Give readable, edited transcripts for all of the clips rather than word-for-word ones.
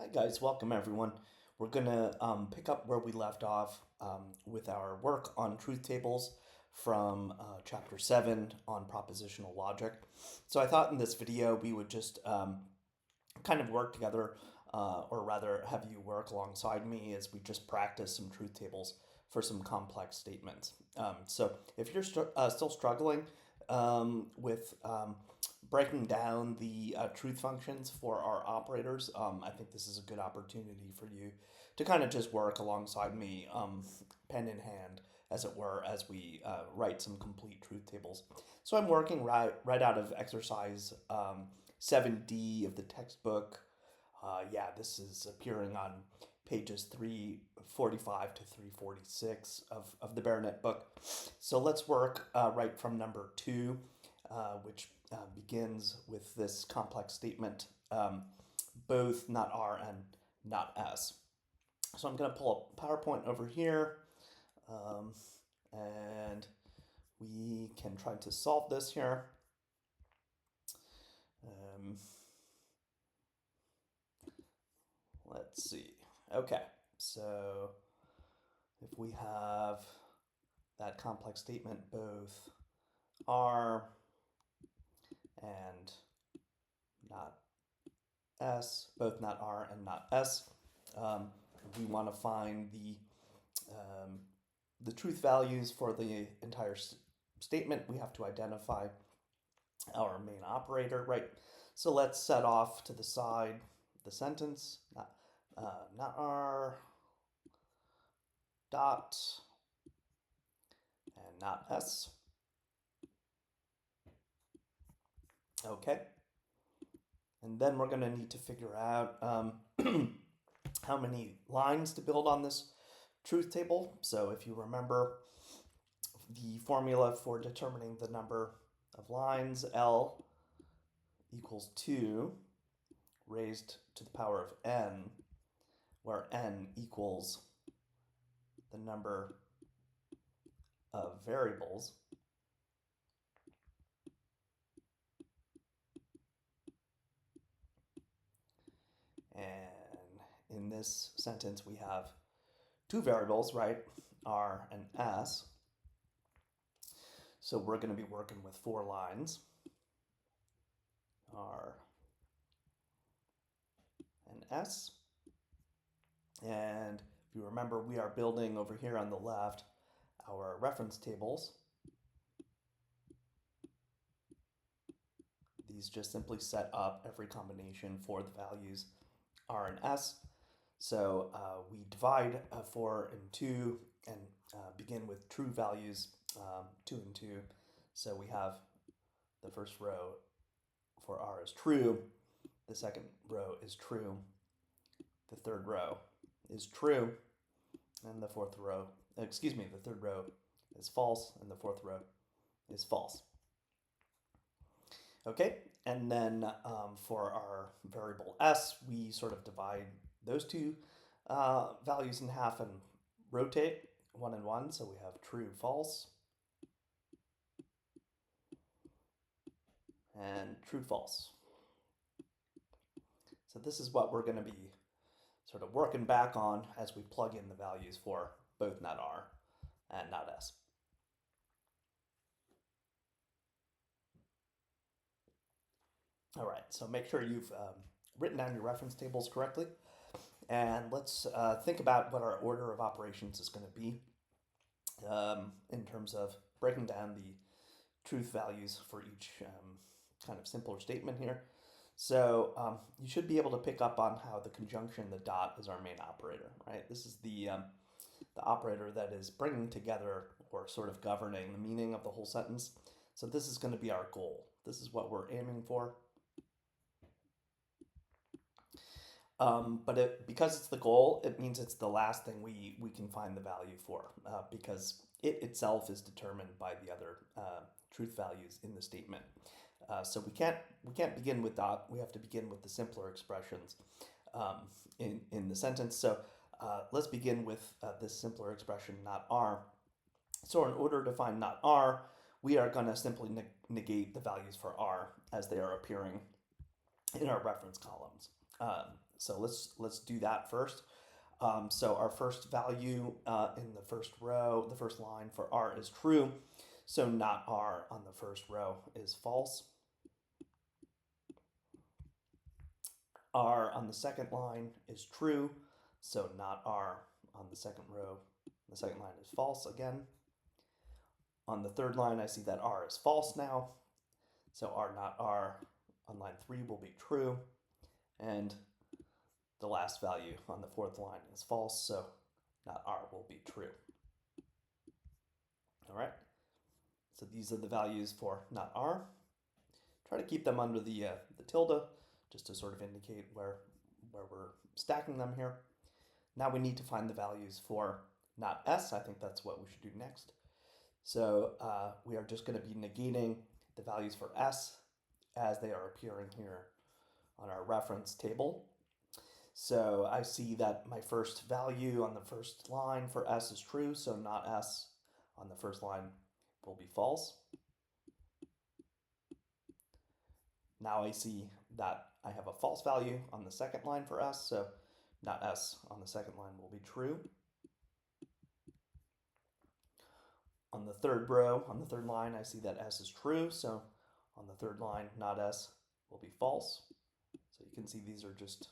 Hi guys, welcome everyone. We're gonna pick up where we left off with our work on truth tables from chapter 7 on propositional logic. So I thought in this video we would just kind of work together, or rather have you work alongside me as we just practice some truth tables for some complex statements. So if you're still struggling with breaking down the truth functions for our operators, I think this is a good opportunity for you to kind of just work alongside me, pen in hand, as it were, as we write some complete truth tables. So I'm working right out of exercise 7D of the textbook. Yeah, this is appearing on pages 345 to 346 of the Baronet book. So let's work right from number 2, which begins with this complex statement, both not R and not S. So I'm going to pull up PowerPoint over here, and we can try to solve this here. Let's see. Okay, so if we have that complex statement, both R and not S, both not R and not S, we want to find the truth values for the entire statement. We have to identify our main operator, right? So let's set off to the side the sentence, not R dot and not S. Okay. And then we're going to need to figure out how many lines to build on this truth table. So if you remember the formula for determining the number of lines, L equals 2 raised to the power of n, where n equals the number of variables. And in this sentence, we have two variables, right? R and S. So we're going to be working with 4 lines. R and S. And if you remember, we are building over here on the left our reference tables. These just simply set up every combination for the values R and S. So we divide 4 and 2 and begin with true values, 2 and 2. So we have the first row for R is true, the second row is true, the third row is true, and the third row is false, and the fourth row is false. Okay, and then for our variable S, we sort of divide those two values in half and rotate 1 and 1, so we have true, false, and true, false. So this is what we're going to be sort of working back on as we plug in the values for both not R and not S. All right, so make sure you've written down your reference tables correctly. And let's think about what our order of operations is going to be in terms of breaking down the truth values for each kind of simpler statement here. So you should be able to pick up on how the conjunction, the dot, is our main operator, right? This is the operator that is bringing together or sort of governing the meaning of the whole sentence. So this is going to be our goal. This is what we're aiming for. But because it's the goal, it means it's the last thing we can find the value for, because it itself is determined by the other truth values in the statement. So we can't begin with dot. We have to begin with the simpler expressions in the sentence. So let's begin with this simpler expression, not R. So in order to find not R, we are going to simply negate the values for R as they are appearing in our reference columns. So let's do that first. So our first value in the first row, the first line for R is true. So not R on the first row is false. R on the second line is true. So not R on the second row. The second line is false again. On the third line, I see that R is false now. So R not R on line 3 will be true. And the last value on the fourth line is false, so not R will be true. All right, so these are the values for not R. Try to keep them under the tilde, just to sort of indicate where we're stacking them here. Now we need to find the values for not S. I think that's what we should do next. So we are just going to be negating the values for S as they are appearing here on our reference table. So I see that my first value on the first line for S is true, so not S on the first line will be false. Now I see that I have a false value on the second line for S, so not S on the second line will be true. On the third row, on the third line, I see that S is true, so on the third line, not S will be false. So you can see these are just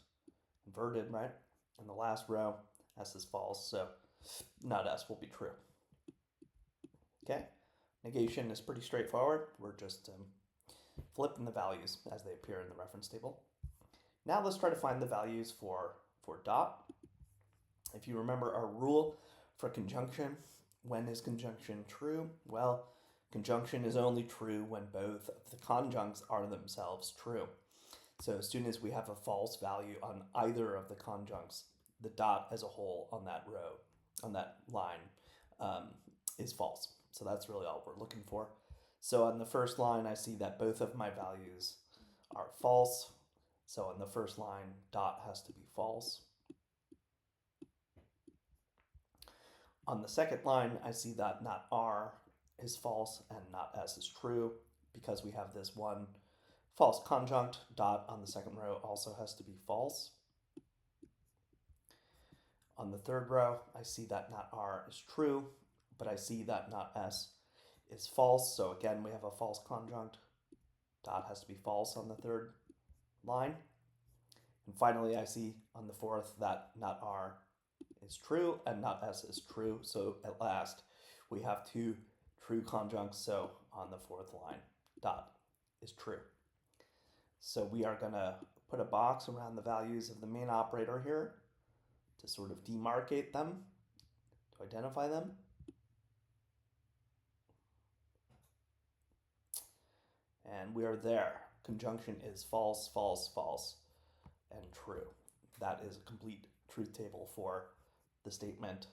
inverted, right? In the last row, S is false, so not S will be true. Okay, negation is pretty straightforward. We're just flipping the values as they appear in the reference table. Now let's try to find the values for dot. If you remember our rule for conjunction, when is conjunction true? Well, conjunction is only true when both of the conjuncts are themselves true. So as soon as we have a false value on either of the conjuncts, the dot as a whole on that row, on that line, is false. So that's really all we're looking for. So on the first line, I see that both of my values are false. So on the first line, dot has to be false. On the second line, I see that not R is false and not S is true because we have this one false conjunct. Dot on the second row also has to be false. On the third row, I see that not R is true, but I see that not S is false. So again, we have a false conjunct. Dot has to be false on the third line. And finally, I see on the fourth that not R is true and not S is true. So at last, we have two true conjuncts. So on the fourth line, dot is true. So we are going to put a box around the values of the main operator here to sort of demarcate them, to identify them. And we are there. Conjunction is false, false, false, and true. That is a complete truth table for the statement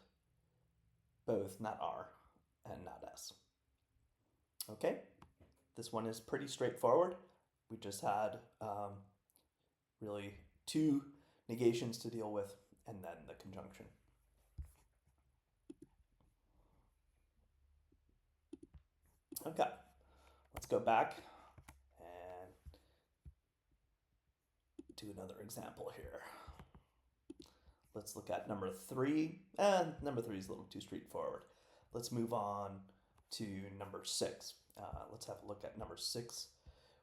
both not R and not S. Okay, this one is pretty straightforward. We just had really two negations to deal with and then the conjunction. Okay, let's go back and do another example here. Let's look at number 3, and number 3 is a little too straightforward. Let's move on to number 6. Let's have a look at number 6,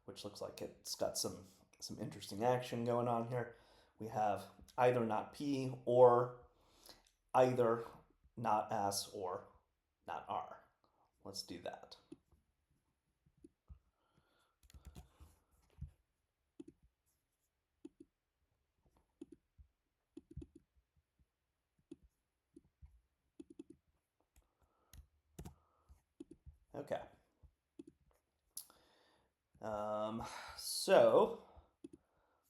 which looks like it's got some interesting action going on here. We have either not P or either not S or not R. Let's do that. Okay. So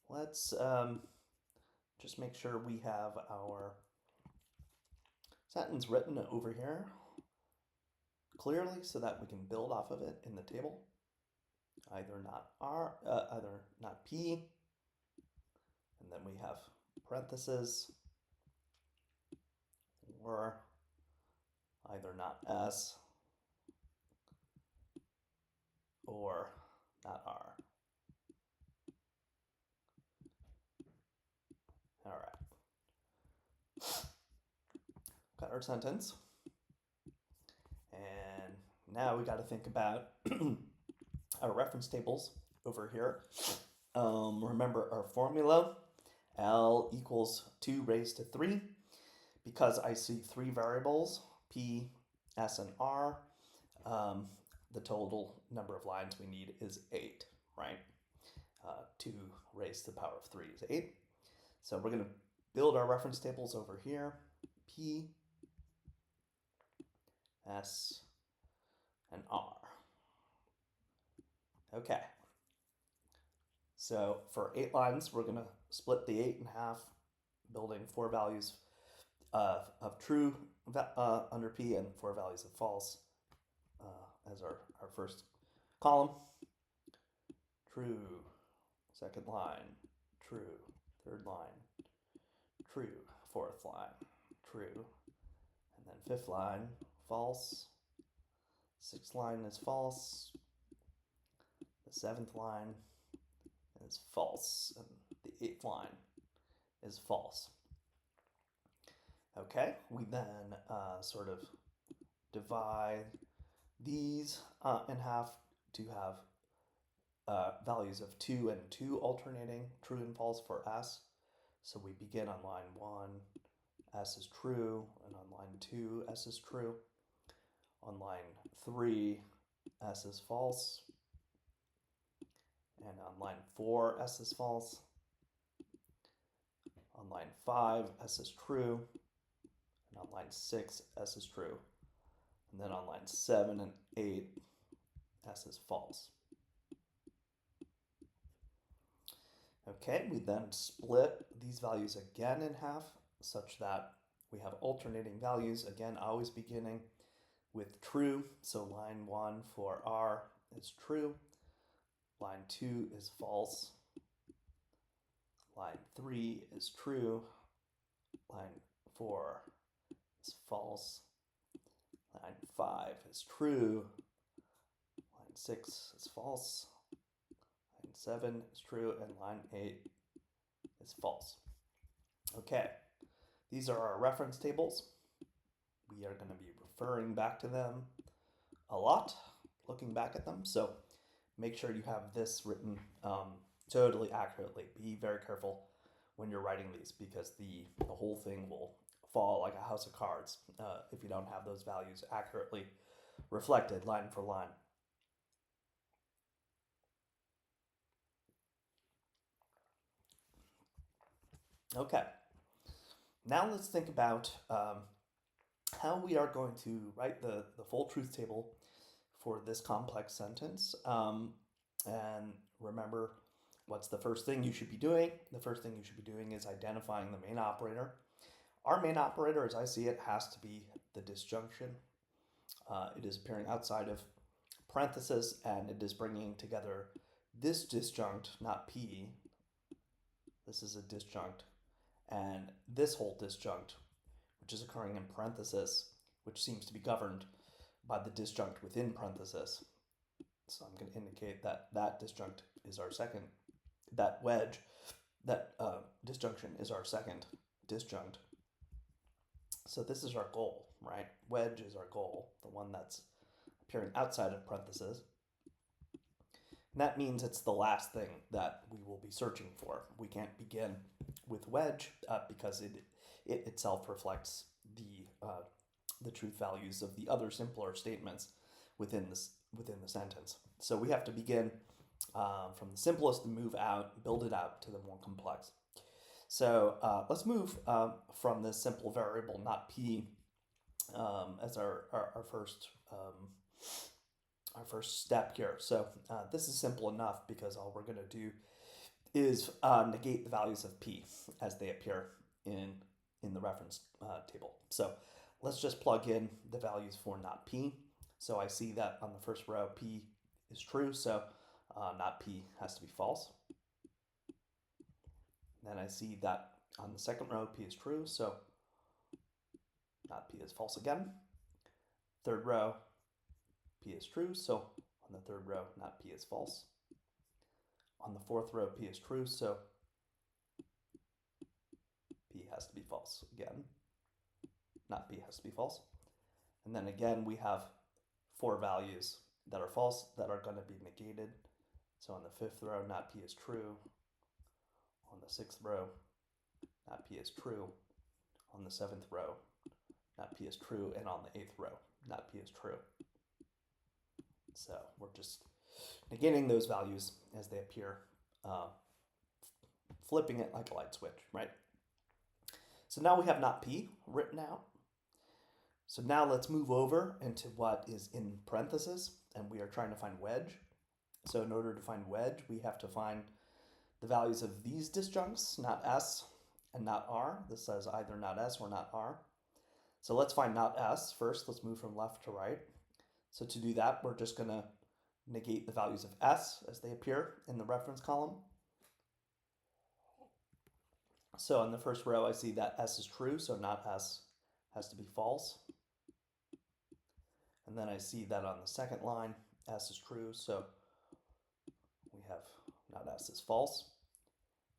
let's just make sure we have our sentence written over here clearly so that we can build off of it in the table. Either not P, and then we have parentheses, or either not S or not R. our sentence. And now we got to think about our reference tables over here. Remember our formula, L equals 2 raised to 3. Because I see 3 variables, P, S, and R, the total number of lines we need is 8, right? 2 raised to the power of 3 is 8. So we're going to build our reference tables over here. P, S, and R. Okay. So for 8 lines, we're going to split the 8 in half, building 4 values of true under P and 4 values of false as our first column. True. Second line. True. Third line. True. Fourth line. True. And then fifth line. False. Sixth line is false. The seventh line is false. And the eighth line is false. Okay, we then sort of divide these in half to have values of 2 and 2 alternating, true and false for S. So we begin on line 1, S is true, and on line 2, S is true. On line 3, S is false. And on line 4, S is false. On line 5, S is true. And on line 6, S is true. And then on lines 7 and 8, S is false. Okay, we then split these values again in half such that we have alternating values, again, always beginning with true. So line 1 for R is true. Line 2 is false. Line 3 is true. Line 4 is false. Line 5 is true. Line 6 is false. Line 7 is true. And line 8 is false. Okay, these are our reference tables. We are going to be referring back to them a lot, looking back at them. So make sure you have this written totally accurately. Be very careful when you're writing these because the whole thing will fall like a house of cards if you don't have those values accurately reflected line for line. Okay, now let's think about how we are going to write the full truth table for this complex sentence. And remember, what's the first thing you should be doing? The first thing you should be doing is identifying the main operator. Our main operator, as I see it, has to be the disjunction. It is appearing outside of parenthesis, and it is bringing together this disjunct, not P. This is a disjunct. And this whole disjunct, which is occurring in parenthesis, which seems to be governed by the disjunct within parenthesis. So I'm going to indicate that that disjunct is our second, that wedge, that disjunction is our second disjunct. So this is our goal, right? Wedge is our goal, the one that's appearing outside of parentheses. And that means it's the last thing that we will be searching for. We can't begin with wedge because it itself reflects the truth values of the other simpler statements within the sentence. So we have to begin from the simplest and move out, build it out to the more complex. So let's move from this simple variable, not P, as our first step here. So this is simple enough because all we're going to do is negate the values of P as they appear in the reference table. So let's just plug in the values for not P. So I see that on the first row P is true, so not P has to be false. Then I see that on the second row P is true, so not P is false again. Third row P is true, so on the third row not P is false. On the fourth row P is true, so P has to be false again. not P has to be false. And then again, we have 4 values that are false that are going to be negated. So on the 5th row, not P is true. On the 6th row, not P is true. On the 7th row, not P is true. And on the 8th row, not P is true. So we're just negating those values as they appear, flipping it like a light switch, right? So now we have not P written out. So now let's move over into what is in parentheses, and we are trying to find wedge. So in order to find wedge, we have to find the values of these disjuncts, not S and not R. This says either not S or not R. So let's find not S first. Let's move from left to right. So to do that, we're just going to negate the values of S as they appear in the reference column. So in the first row, I see that S is true, so not S has to be false. And then I see that on the second line, S is true, so we have not S is false.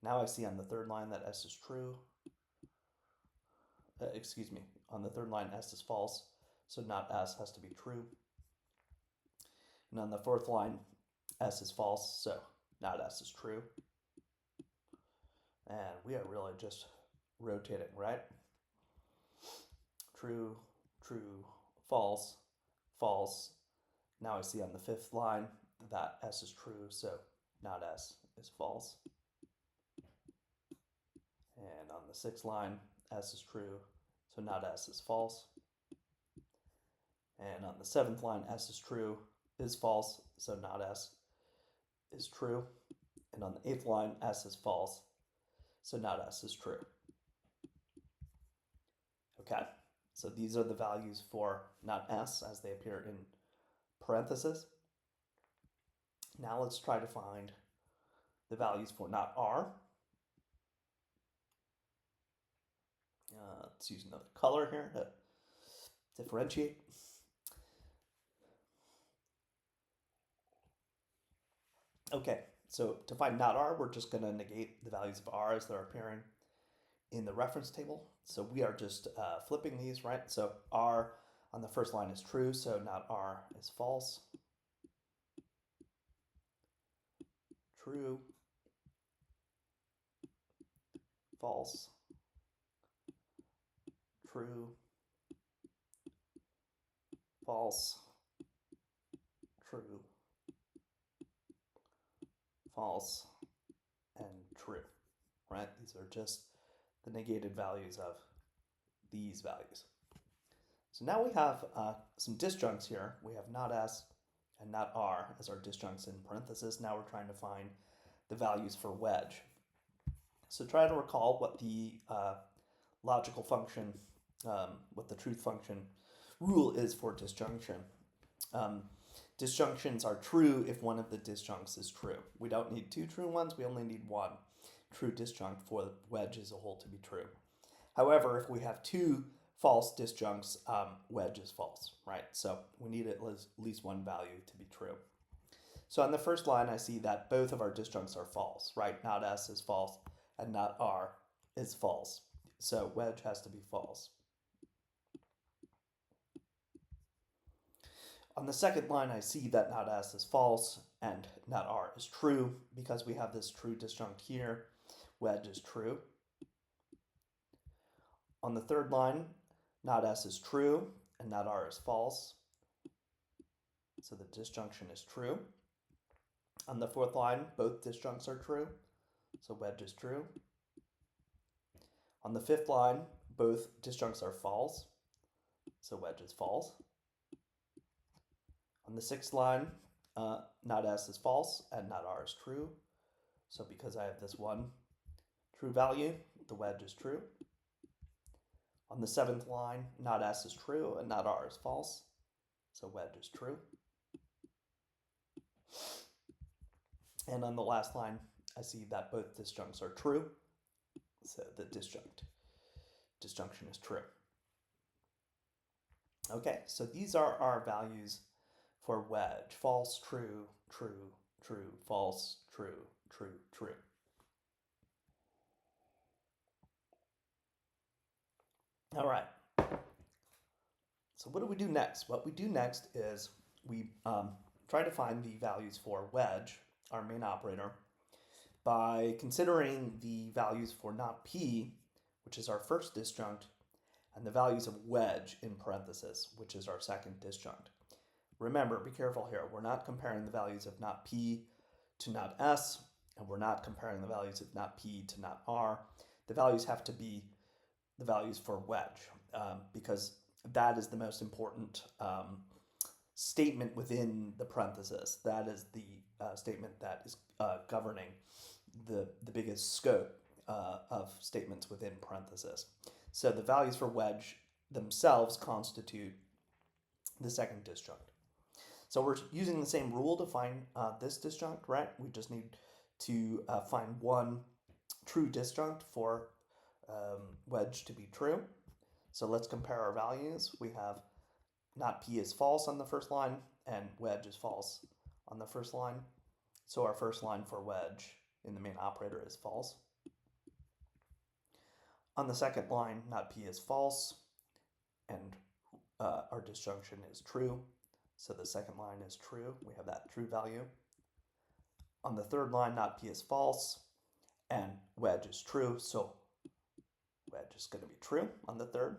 Now I see on the third line that S is true. On the third line, S is false, so not S has to be true. And on the fourth line, S is false, so not S is true. And we are really just rotating, right? True, true, false, false. Now I see on the fifth line that S is true, so not S is false. And on the sixth line, S is true, so not S is false. And on the seventh line, S is true, is false, so not S is true. And on the eighth line, S is false, so not S is true. Okay, so these are the values for not S as they appear in parentheses. Now let's try to find the values for not R. Let's use another color here to differentiate. Okay, so to find not R, we're just going to negate the values of R as they're appearing in the reference table. So we are just flipping these, right? So R on the first line is true, so not R is false. True, false, true, false, true, false, and true, right? These are just the negated values of these values. So now we have some disjuncts here. We have not S and not R as our disjuncts in parentheses. Now we're trying to find the values for wedge. So try to recall what the logical function, what the truth function rule is for disjunction. Disjunctions are true if one of the disjuncts is true. We don't need 2 true ones, we only need 1 true disjunct for the wedge as a whole to be true. However, if we have 2 false disjuncts, wedge is false, right? So we need at least 1 value to be true. So on the first line, I see that both of our disjuncts are false, right? Not S is false and not R is false. So wedge has to be false. On the second line, I see that not S is false and not R is true. Because we have this true disjunct here, wedge is true. On the third line, not S is true and not R is false. So the disjunction is true. On the fourth line, both disjuncts are true, so wedge is true. On the fifth line, both disjuncts are false, so wedge is false. On the sixth line, not S is false and not R is true. So because I have this one true value, the wedge is true. On the seventh line, not S is true and not R is false. So wedge is true. And on the last line, I see that both disjuncts are true. So the disjunction is true. Okay, so these are our values for wedge. False, true, true, true, false, true, true, true. All right. So what do we do next? What we do next is we try to find the values for wedge, our main operator, by considering the values for not p, which is our first disjunct, and the values of wedge in parentheses, which is our second disjunct. Remember, be careful here. We're not comparing the values of not p to not s, and we're not comparing the values of not p to not r. The values have to be the values for wedge, because that is the most important statement within the parenthesis. That is the statement that is governing the biggest scope of statements within parenthesis. So the values for wedge themselves constitute the second disjunct. So we're using the same rule to find this disjunct, right? We just need to find one true disjunct for wedge to be true. So let's compare our values. We have not p is false on the first line and wedge is false on the first line. So our first line for wedge in the main operator is false. On the second line, not p is false and our disjunction is true. So the second line is true. We have that true value. On the third line, not p is false and wedge is true. So wedge is going to be true on the third.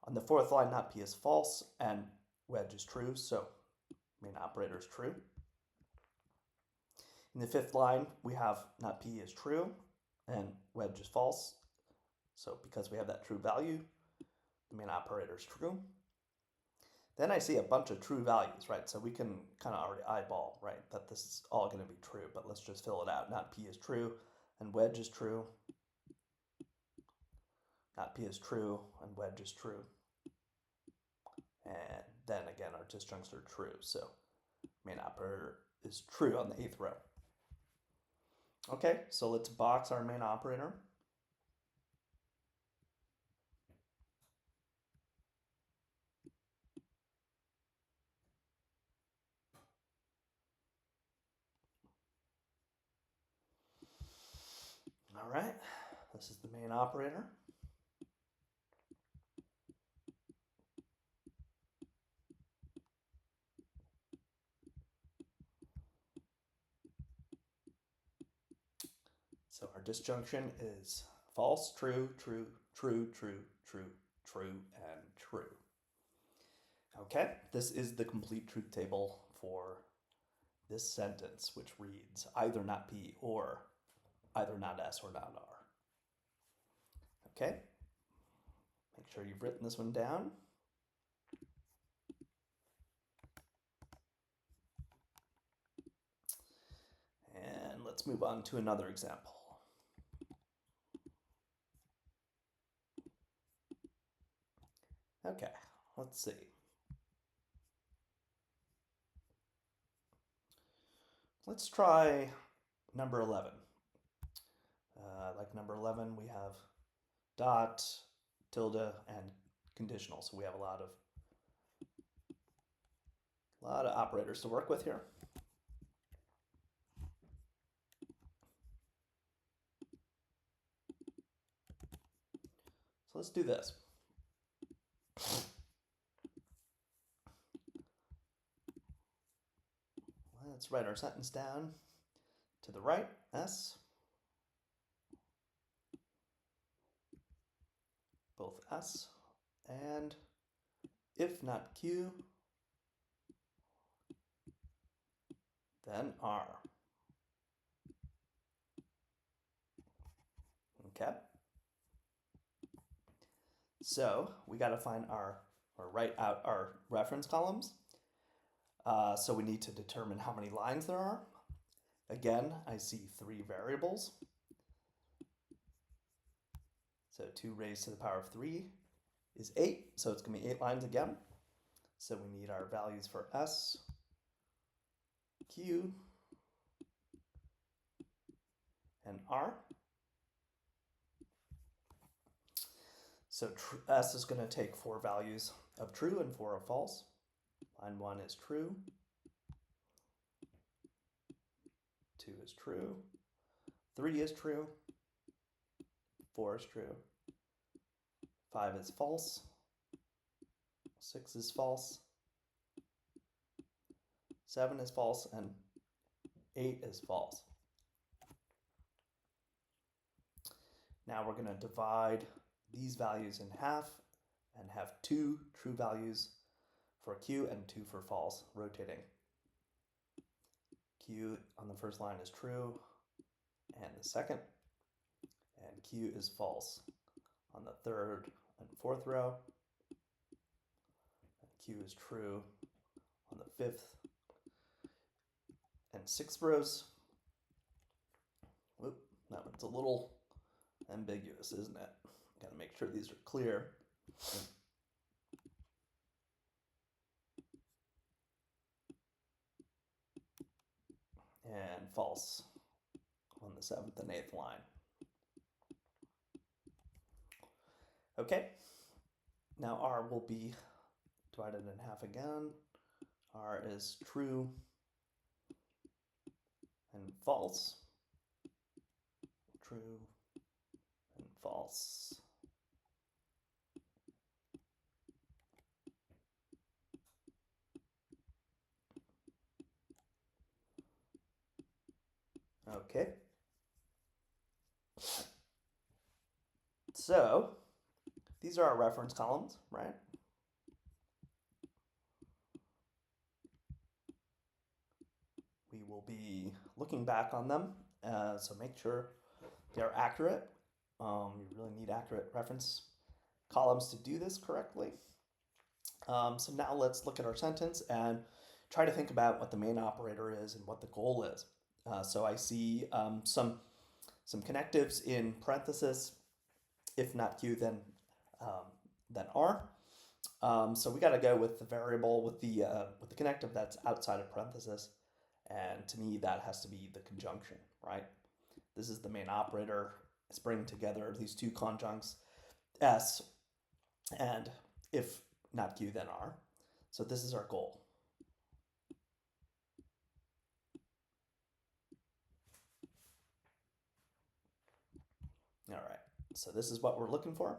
On the fourth line, not p is false and wedge is true. So main operator is true. In the fifth line, we have not p is true and wedge is false. So because we have that true value, the main operator is true. Then I see a bunch of true values, right? So we can kind of already eyeball, right, that this is all going to be true, but let's just fill it out. Not p is true and wedge is true. Not p is true and wedge is true. And then again, our disjuncts are true. So main operator is true on the 8th row. Okay, so let's box our main operator. All right, this is the main operator. So our disjunction is false, true, true, true, true, true, true, and true. Okay, this is the complete truth table for this sentence, which reads either not P or either not S or not R. Okay, make sure you've written this one down. And let's move on to another example. Okay, let's see. Let's try number 11. Like number 11, we have dot, tilde, and conditional. So we have a lot of operators to work with here. So let's do this. Let's write our sentence down to the right, S. Both S and if not Q, then R. Okay. So we got to find or write out our reference columns. So we need to determine how many lines there are. Again, I see 3 variables. So 2 raised to the power of 3 is 8. So it's going to be 8 lines again. So we need our values for S, Q, and R. So S is going to take 4 values of true and 4 of false. Line 1 is true. 2 is true. 3 is true. 4 is true. 5 is false. 6 is false, 7 is false, and 8 is false. Now we're going to divide these values in half and have 2 true values for Q and 2 for false, rotating. Q on the first line is true, and the second, and Q is false on the third and fourth row, and Q is true on the fifth and sixth rows. Whoop, that one's a little ambiguous, isn't it? Gotta make sure these are clear. And false on the 7th and 8th line. Okay, now R will be divided in half again. R is true and false, true and false. Okay. So these are our reference columns, right? We will be looking back on them, so make sure they're accurate. You really need accurate reference columns to do this correctly. So now let's look at our sentence and try to think about what the main operator is and what the goal is. So I see some connectives in parenthesis. If not Q, then R. So we got to go with the variable with the connective that's outside of parenthesis, and to me that has to be the conjunction, right? This is the main operator. It's bringing together these two conjuncts, S, and if not Q, then R. So this is our goal. All right, so this is what we're looking for.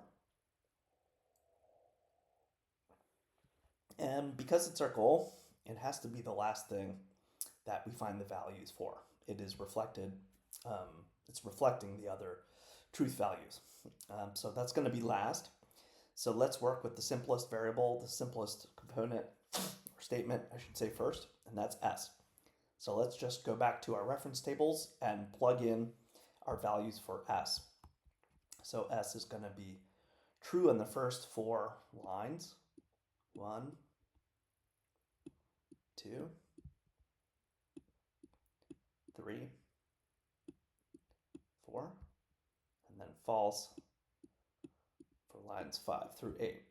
And because it's our goal, it has to be the last thing that we find the values for. It is reflected, it's reflecting the other truth values. So that's going to be last. So let's work with the simplest variable, the simplest component or statement, I should say first, and that's S. So let's just go back to our reference tables and plug in our values for S. So S is going to be true in the first 4 lines. 1, 2, 3, 4, and then false for lines 5 through 8.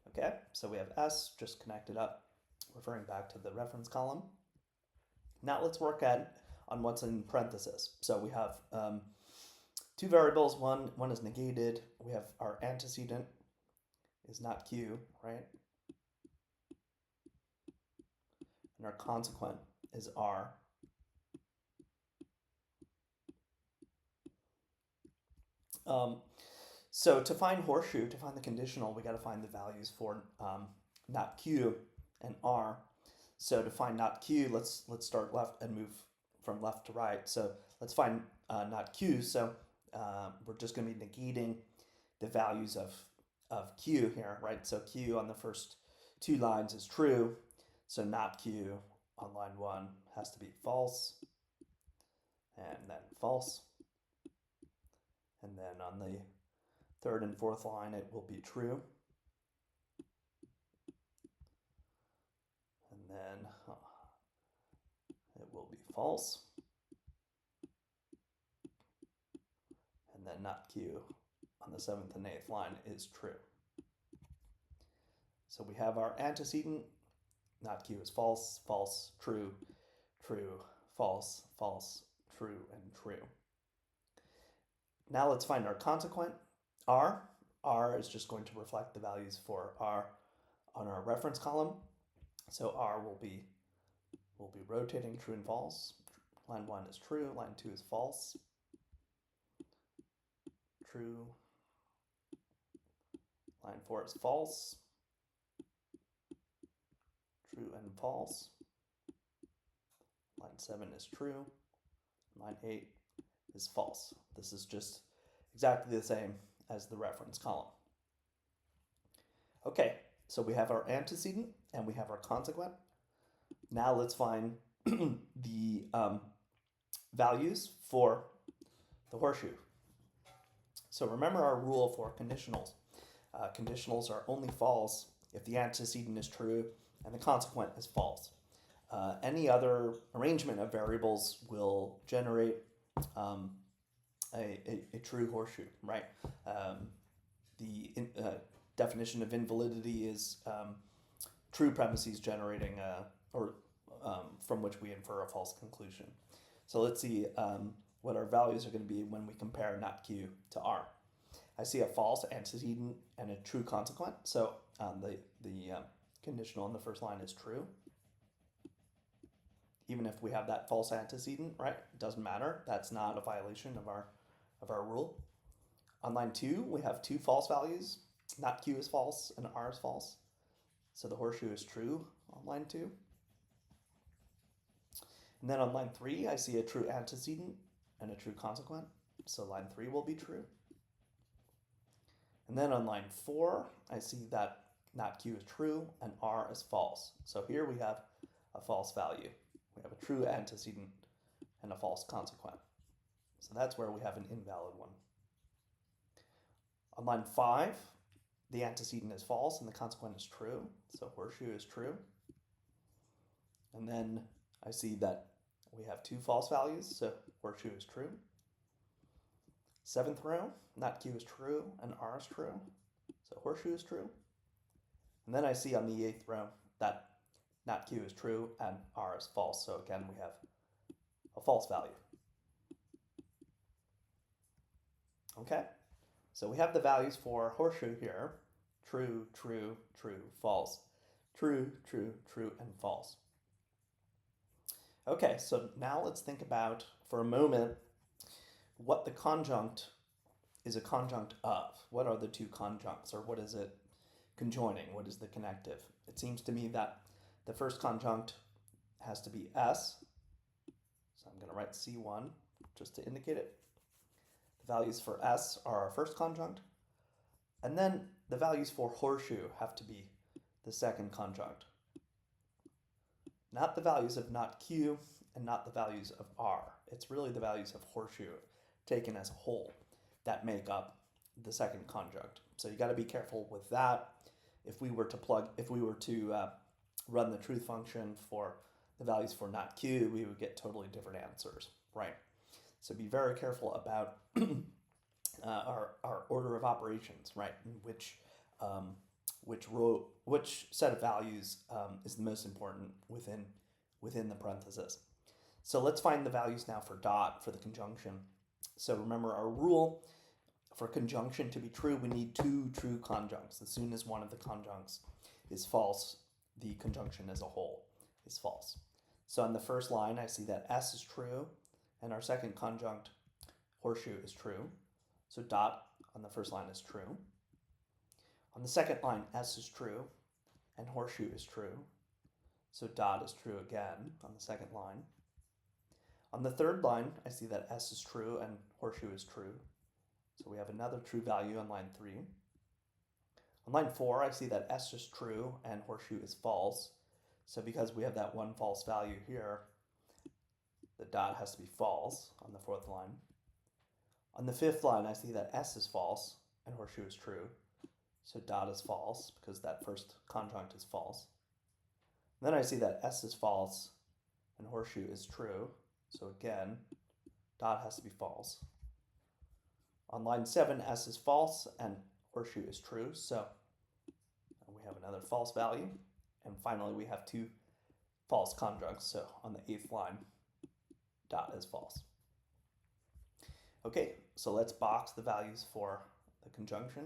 Okay, so we have S just connected up, referring back to the reference column. Now let's work on what's in parentheses. So we have 2 variables. One is negated. We have our antecedent is not Q, right? And our consequent is R. So to find horseshoe, to find the conditional, we got to find the values for not Q and R. So to find not Q, let's start left and move from left to right. So let's find not Q. So we're just going to be negating the values of Q here, right? So Q on the first 2 lines is true. So not Q on line 1 has to be false, and then false. And then on the 3rd and 4th line, it will be true. And then it will be false. And then not Q on the 7th and 8th line is true. So we have our antecedent. Not Q is false, false, true, true, false, false, true, and true. Now let's find our consequent, R. R is just going to reflect the values for R on our reference column. So R will be rotating true and false, Line 1 is true. Line 2 is false. True. Line 4 is false. True and false. Line 7 is true. Line 8 is false. This is just exactly the same as the reference column. Okay, so we have our antecedent and we have our consequent. Now let's find the values for the horseshoe. So remember our rule for conditionals. Conditionals are only false if the antecedent is true and the consequent is false. Any other arrangement of variables will generate a true horseshoe, right? The definition of invalidity is true premises generating from which we infer a false conclusion. So let's see what our values are going to be when we compare not Q to R. I see a false antecedent and a true consequent. So the conditional on the first line is true. Even if we have that false antecedent, right? It doesn't matter. That's not a violation of our rule. On line 2, we have two false values. Not Q is false and R is false. So the horseshoe is true on line 2. And then on line 3, I see a true antecedent and a true consequent. So line 3 will be true. And then on line 4, I see that not Q is true and R is false. So here we have a false value. We have a true antecedent and a false consequent. So that's where we have an invalid one. On line 5, the antecedent is false and the consequent is true. So horseshoe is true. And then I see that we have two false values, so horseshoe is true. 7th row, not Q is true and R is true. So horseshoe is true. And then I see on the 8th row that not Q is true and R is false. So again, we have a false value. Okay, so we have the values for horseshoe here. True, true, true, false. True, true, true, and false. Okay, so now let's think about, for a moment, what the conjunct is a conjunct of. What are the two conjuncts, or what is it conjoining? What is the connective? It seems to me that the first conjunct has to be S. So I'm going to write C1 just to indicate it. The values for S are our first conjunct. And then the values for horseshoe have to be the second conjunct. Not the values of not Q and not the values of R. It's really the values of horseshoe taken as a whole that make up the second conjunct. So you got to be careful with that. If we were to run the truth function for the values for not Q, we would get totally different answers, right? So be very careful about our order of operations, right? Which set of values is the most important within the parenthesis. So let's find the values now for dot for the conjunction. So remember our rule, for conjunction to be true, we need two true conjuncts. As soon as one of the conjuncts is false, the conjunction as a whole is false. So on the first line, I see that S is true, and our second conjunct, horseshoe, is true. So dot on the first line is true. On the second line, S is true, and horseshoe is true. So dot is true again on the second line. On the third line, I see that S is true and horseshoe is true. So we have another true value on line 3. On line 4, I see that S is true and horseshoe is false. So because we have that one false value here, the dot has to be false on the 4th line. On the 5th line, I see that S is false and horseshoe is true. So dot is false because that first conjunct is false. And then I see that S is false and horseshoe is true. So again, dot has to be false. On line 7, S is false and horseshoe is true. So we have another false value. And finally, we have two false conjuncts. So on the 8th line, dot is false. Okay, so let's box the values for the conjunction.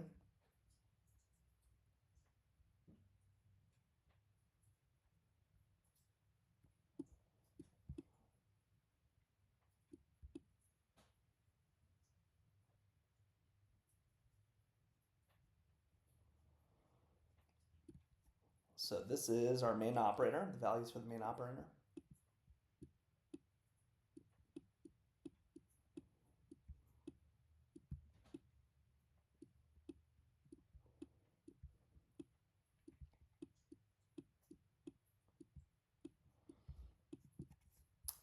So this is our main operator, the values for the main operator.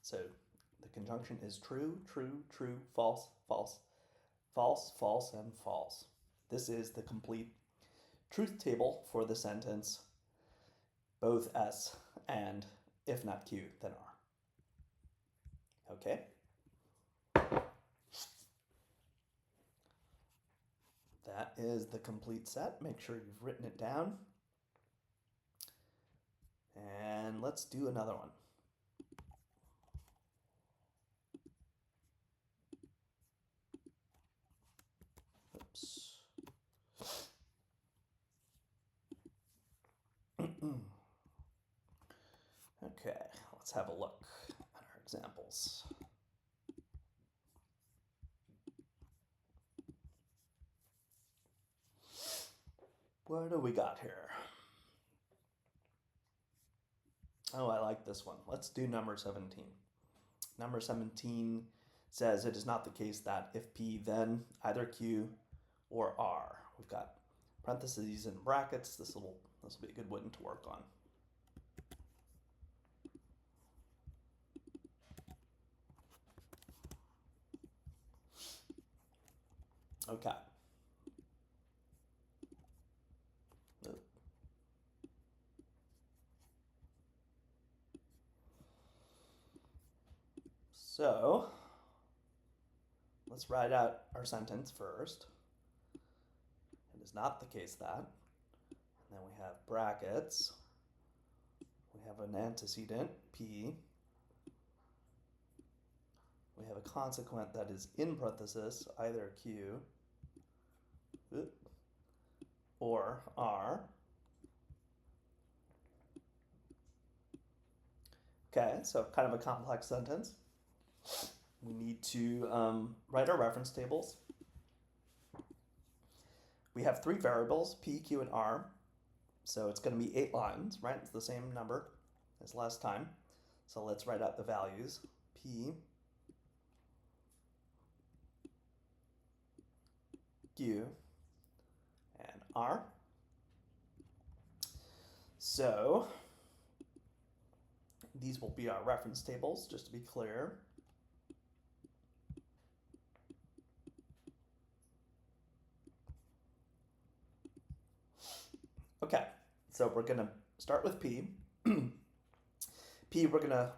So the conjunction is true, true, true, false, false, false, false, and false. This is the complete truth table for the sentence, both S and if not Q, then R. Okay? That is the complete set. Make sure you've written it down. And let's do another one. Oops. Okay, let's have a look at our examples. What do we got here? Oh, I like this one. Let's do number 17. Number 17 says it is not the case that if P, then either Q or R. We've got parentheses and brackets. This will be a good one to work on. Okay. So let's write out our sentence first. It is not the case that. And then we have brackets. We have an antecedent, P. We have a consequent that is in parenthesis, either Q or R. Okay, so kind of a complex sentence. We need to write our reference tables. We have 3 variables, P, Q, and R. So it's going to be 8 lines, right? It's the same number as last time. So let's write out the values. P, Q, and R. So these will be our reference tables, just to be clear. Okay, so we're going to start with P. P we're going to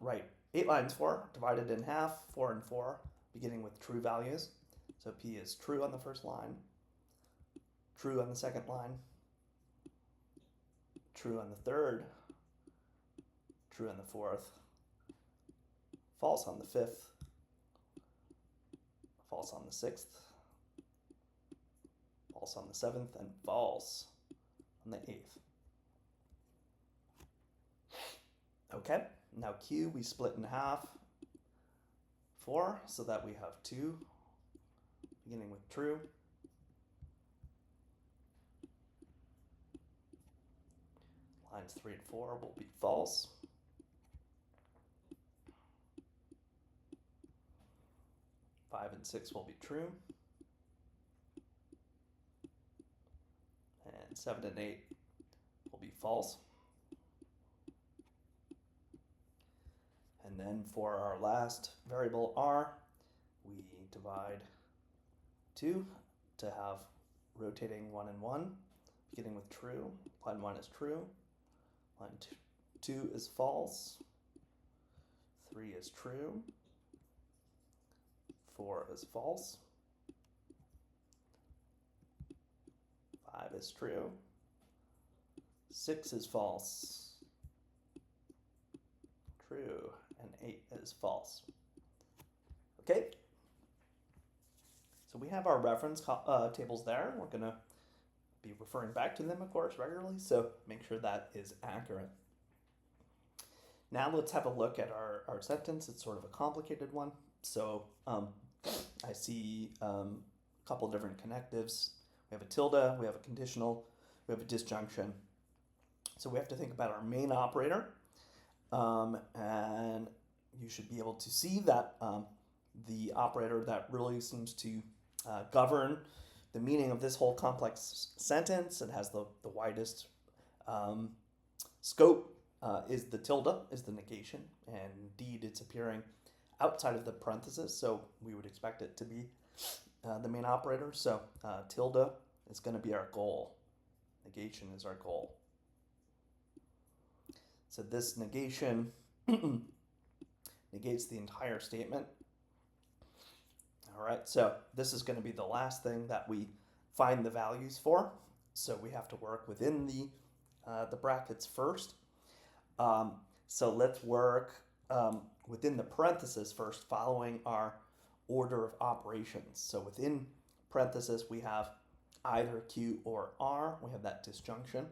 write 8 lines for, divided in half, 4 and 4, beginning with true values. So P is true on the first line, true on the second line, true on the third, true on the fourth, false on the fifth, false on the sixth, false on the seventh, and false on the eighth. Okay, now Q we split in half, 4, so that we have 2, beginning with true. Lines 3 and 4 will be false. Five and 6 will be true. And 7 and 8 will be false. And then for our last variable R, we divide 2 to have rotating 1 and 1, beginning with true. Line 1 is true. Line 2 is false. 3 is true. 4 is false. 5 is true. 6 is false. True. And 8 is false. Okay? So we have our reference tables there. We're going to be referring back to them, of course, regularly, so make sure that is accurate. Now let's have a look at our sentence. It's sort of a complicated one. So I see a couple different connectives. We have a tilde, we have a conditional, we have a disjunction. So we have to think about our main operator, and you should be able to see that the operator that really seems to govern the meaning of this whole complex sentence, it has the widest scope, is the tilde, is the negation, and indeed it's appearing outside of the parenthesis, so we would expect it to be the main operator. So tilde is going to be our goal. Negation is our goal. So this negation negates the entire statement. All right, so this is going to be the last thing that we find the values for. So we have to work within the brackets first. So let's work within the parenthesis first, following our order of operations. So within parenthesis, we have either Q or R. We have that disjunction.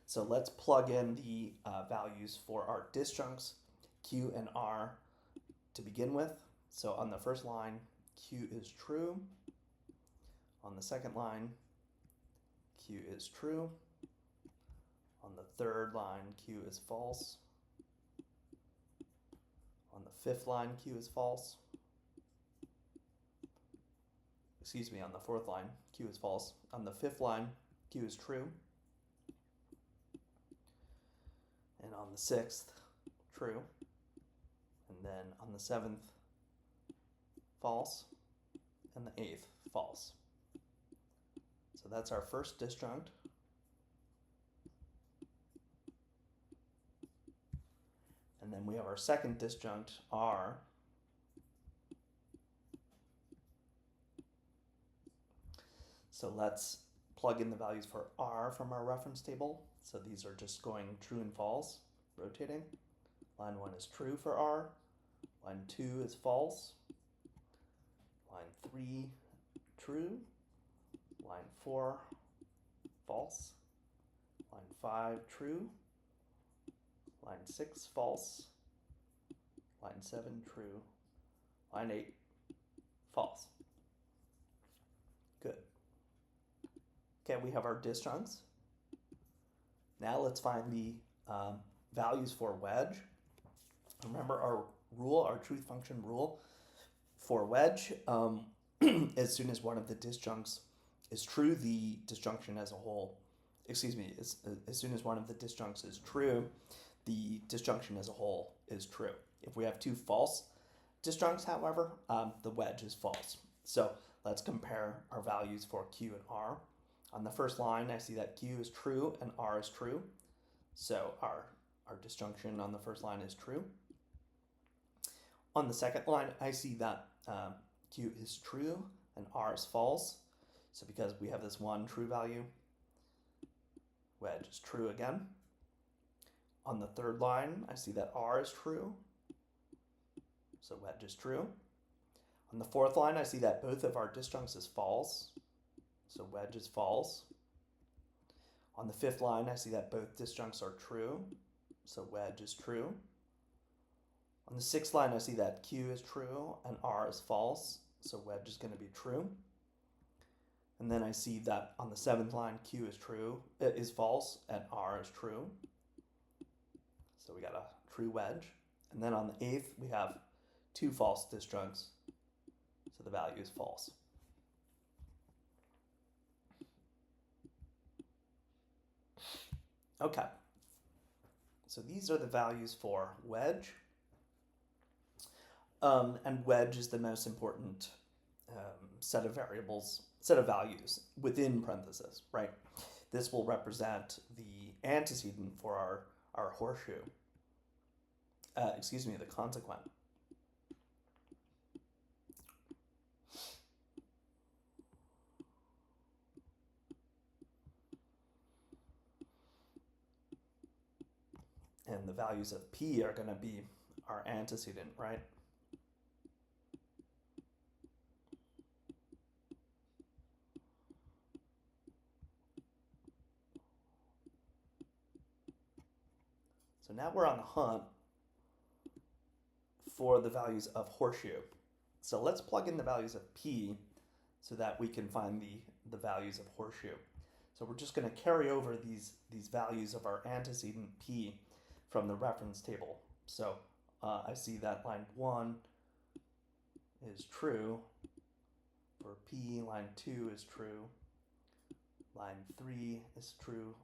So let's plug in the values for our disjuncts, Q and R, to begin with. So on the first line, Q is true. On the second line, Q is true. On the third line, Q is false. On the fifth line, Q is false. Excuse me, on the fourth line, Q is false. On the fifth line, Q is true. And on the sixth, true. And then on the seventh, false. And the eighth, false. So that's our first disjunct. And then we have our second disjunct, R. So let's plug in the values for R from our reference table. So these are just going true and false, rotating. Line 1 is true for R. Line 2 is false. Line 3, true. Line 4, false. Line 5, true. Line 6, false. Line 7, true. Line 8, false. Good. Okay, we have our disjuncts. Now let's find the values for wedge. Remember our rule, our truth function rule for wedge. As soon as one of the disjuncts is true, the disjunction as a whole, as soon as one of the disjuncts is true, the disjunction as a whole is true. If we have two false disjuncts, however, the wedge is false. So let's compare our values for Q and R. On the first line, I see that Q is true and R is true. So our disjunction on the first line is true. On the second line, I see that Q is true and R is false. So because we have this one true value, wedge is true again. On the third line, I see that R is true. So wedge is true. On the fourth line, I see that both of our disjuncts is false. So wedge is false. On the fifth line, I see that both disjuncts are true. So wedge is true. On the sixth line, I see that Q is true and R is false. So wedge is going to be true. And then I see that on the seventh line, Q is true, is false, and R is true. So we got a true wedge. And then on the eighth, we have two false disjuncts. So the value is false. Okay. So these are the values for wedge. And wedge is the most important set of values within parentheses, right? This will represent the antecedent for our horseshoe. The consequent. And the values of P are going to be our antecedent, right? So now we're on the hunt for the values of horseshoe. So let's plug in the values of P so that we can find the values of horseshoe. So we're just going to carry over these values of our antecedent P from the reference table. So I see that line 1 is true for P, line 2 is true, line 3 is true,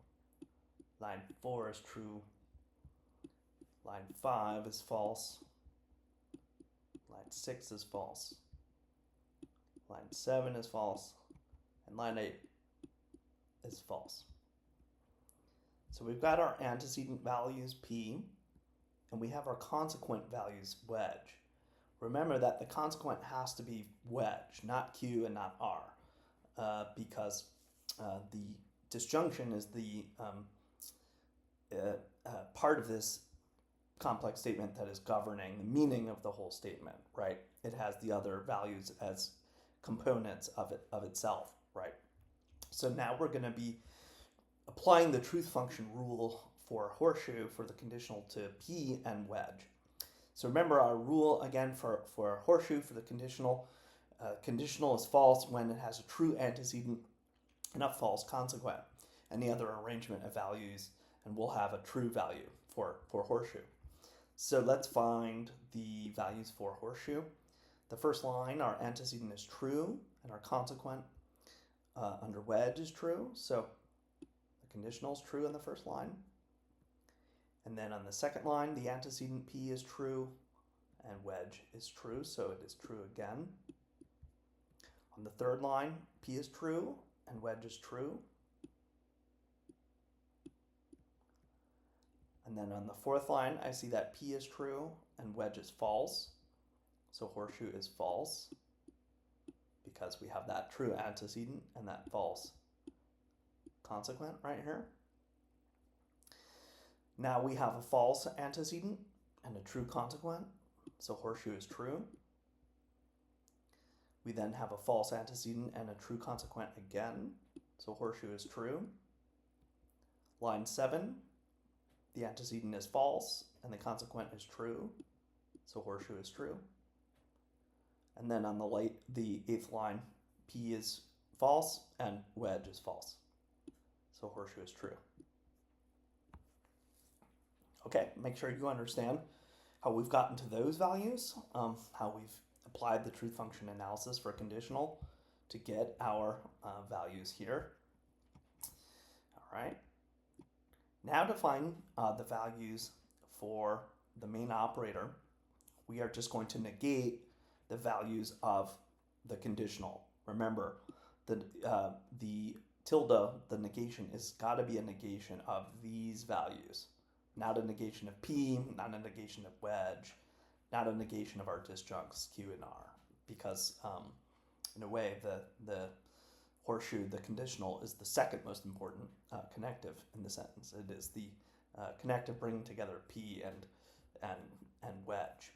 line 4 is true, line 5 is false, line 6 is false, line 7 is false, and line 8 is false. So we've got our antecedent values P, and we have our consequent values wedge. Remember that the consequent has to be wedge, not Q and not R, because the disjunction is the part of this complex statement that is governing the meaning of the whole statement, right? It has the other values as components of itself, right? So now we're going to be applying the truth function rule for horseshoe for the conditional to P and wedge. So remember our rule again for horseshoe for the conditional. Conditional is false when it has a true antecedent and a false consequent. Any other arrangement of values, and we'll have a true value for horseshoe. So let's find the values for horseshoe. The first line, our antecedent is true, and our consequent under wedge is true. So the conditional is true in the first line. And then on the second line, the antecedent P is true and wedge is true, so it is true again. On the third line, P is true and wedge is true. And then on the fourth line, I see that P is true and wedge is false. So horseshoe is false because we have that true antecedent and that false consequent right here. Now we have a false antecedent and a true consequent, so horseshoe is true. We then have a false antecedent and a true consequent again, so horseshoe is true. Line 7, the antecedent is false and the consequent is true, so horseshoe is true. And then on the 8th line, P is false and wedge is false, so horseshoe is true. Okay, make sure you understand how we've gotten to those values, how we've applied the truth function analysis for conditional to get our values here. All right. Now to find the values for the main operator, we are just going to negate the values of the conditional. Remember, the tilde, the negation, is got to be a negation of these values. Not a negation of P, not a negation of wedge, not a negation of our disjuncts Q and R, because in a way the horseshoe, the conditional, is the second most important connective in the sentence. It is the connective bringing together P and wedge.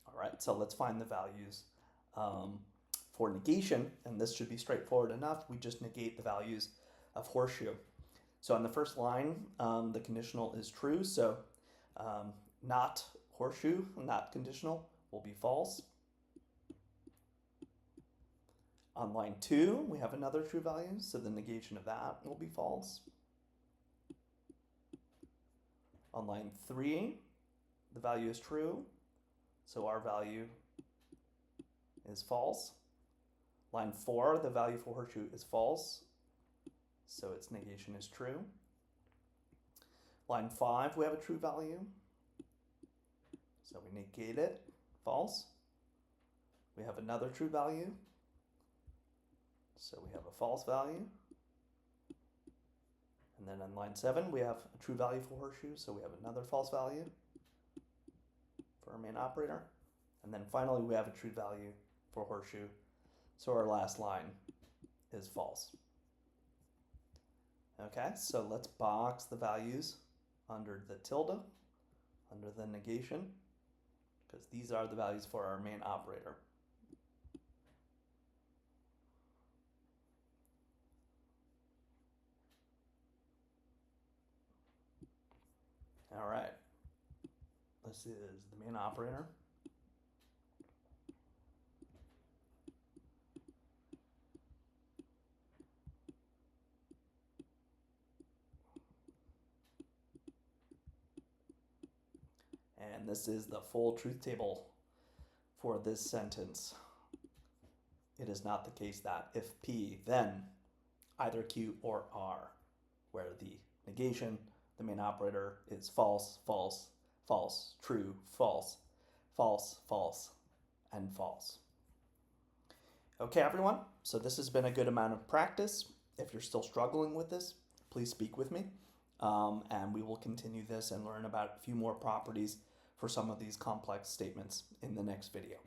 All right, so let's find the values for negation, and this should be straightforward enough. We just negate the values of horseshoe. So on the first line, the conditional is true, so not horseshoe, not conditional, will be false. On line 2, we have another true value, so the negation of that will be false. On line 3, the value is true, so our value is false. Line 4, the value for horseshoe is false, so its negation is true. Line 5, we have a true value, so we negate it, false. We have another true value, so we have a false value. And then on line 7, we have a true value for horseshoe, so we have another false value for our main operator. And then finally, we have a true value for horseshoe, so our last line is false. Okay, so let's box the values under the tilde, under the negation, because these are the values for our main operator. All right, this is the main operator. And this is the full truth table for this sentence. It is not the case that if P, then either Q or R, where the negation, the main operator, is false, false, false, true, false, false, false, and false. Okay, everyone, so this has been a good amount of practice. If you're still struggling with this, please speak with me, and we will continue this and learn about a few more properties for some of these complex statements in the next video.